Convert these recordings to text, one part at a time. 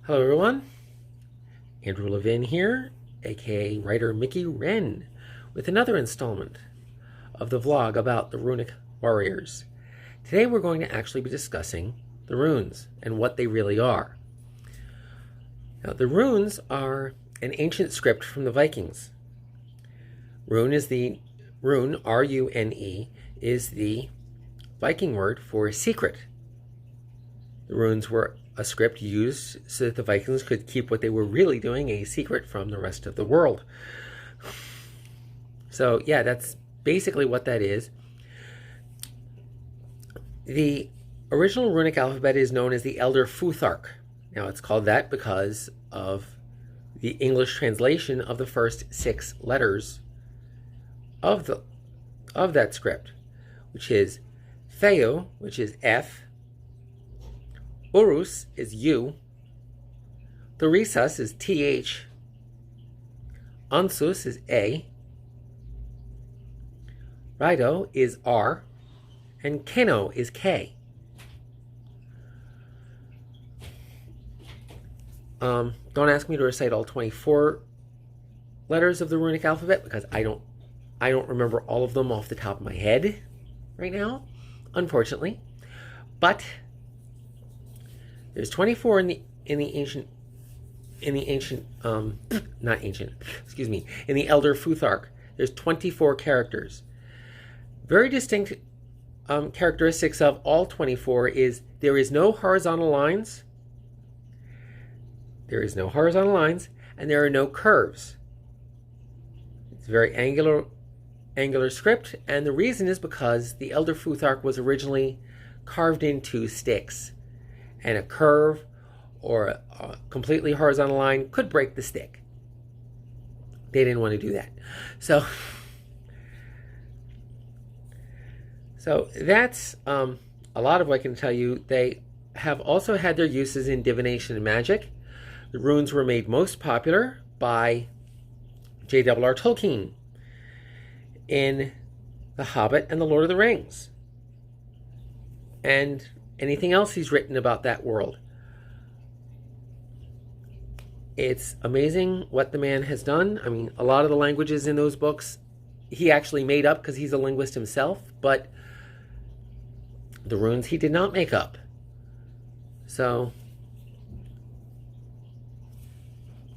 Hello everyone, Andrew Levin here, aka writer Mickey Wren, with another installment of the vlog about the runic warriors. Today we're going to actually be discussing the runes and what they really are. Now, the runes are an ancient script from the Vikings. Rune, R-U-N-E, is the Viking word for secret. The runes were a script used so that the Vikings could keep what they were really doing a secret from the rest of the world. So yeah, that's basically what that is. The original runic alphabet is known as the Elder Futhark. Now it's called that because of the English translation of the first 6 letters of that script, which is Theo, which is F, Urus is U, Thorisas is TH, Ansus is A, Raido is R, and Keno is K. Don't ask me to recite all 24 letters of the runic alphabet because I don't remember all of them off the top of my head right now, unfortunately. But there's 24 in the Elder Futhark. There's 24 characters. Very distinct characteristics of all 24 is there is no horizontal lines. There is no horizontal lines, and there are no curves. It's a very angular script, and the reason is because the Elder Futhark was originally carved into sticks, and a curve or a completely horizontal line could break the stick. They didn't want to do that. So that's a lot of what I can tell you. They have also had their uses in divination and magic. The runes were made most popular by JWR Tolkien in The Hobbit and The Lord of the Rings, and anything else he's written about that world. It's amazing what the man has done. I mean, a lot of the languages in those books he actually made up because he's a linguist himself, but the runes he did not make up. So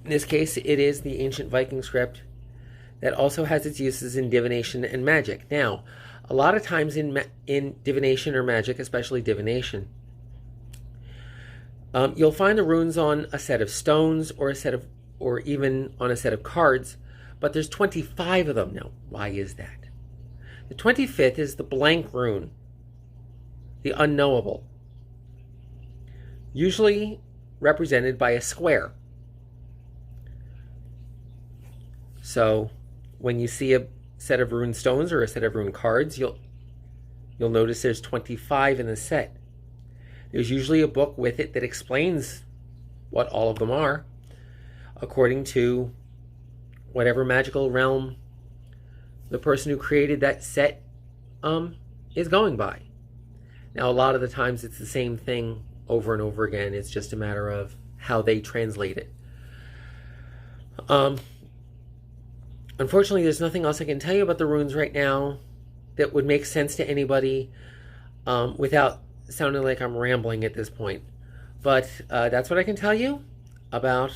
in this case, it is the ancient Viking script that also has its uses in divination and magic. Now, a lot of times in divination or magic, especially divination, you'll find the runes on a set of stones or even on a set of cards, but there's 25 of them. Now, why is that? The 25th is the blank rune, the unknowable, usually represented by a square. So when you see a set of rune stones or a set of rune cards, you'll notice there's 25 in the set. There's usually a book with it that explains what all of them are, according to whatever magical realm the person who created that set is going by. Now, a lot of the times it's the same thing over and over again. It's just a matter of how they translate it. Unfortunately, there's nothing else I can tell you about the runes right now that would make sense to anybody without sounding like I'm rambling at this point. But that's what I can tell you about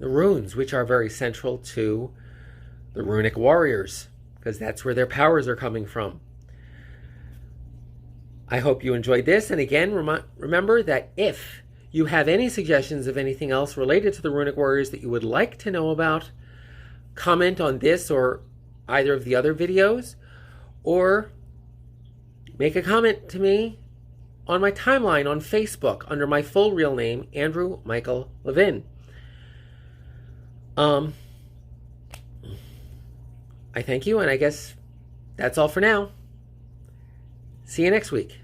the runes, which are very central to the runic warriors, because that's where their powers are coming from. I hope you enjoyed this, and again, remember that if you have any suggestions of anything else related to the runic warriors that you would like to know about, comment on this or either of the other videos, or make a comment to me on my timeline on Facebook under my full real name, Andrew Michael Levin. I thank you, and I guess that's all for now. See you next week.